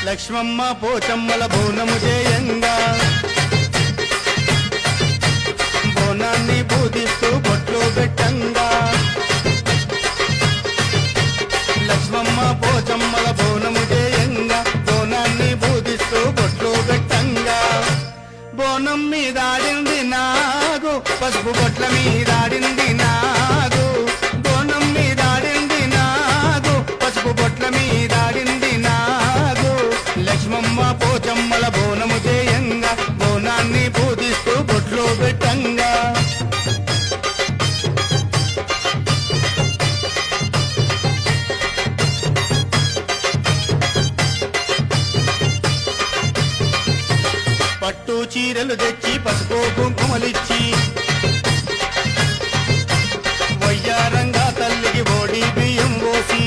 లక్ష్మమ్మ పోచమ్మల బోనము చేయంగా బోనాన్ని పూజిస్తూ బొట్లు పెట్టంగా లక్ష్మమ్మ పోచమ్మల బోనము చేయంగా బోనాన్ని పూజిస్తూ బొట్లు పెట్టంగా బోనం మీదాడింది నాగు పసుపు బొట్ల మీదాడింది నాగు బోనం మీదాడింది నాగు పసుపు బొట్ల మీదాడింది నాగు లక్ష్మమ్మ పోచమ్మల బోనము చేయంగా బోనాన్ని పూజిస్తూ బొట్లు పెట్టంగా పట్టు చీరలు తెచ్చి పసుపు కుంకుమలిచ్చి వయ్యారంగా తల్లికి ఓడి బియ్యం పోసి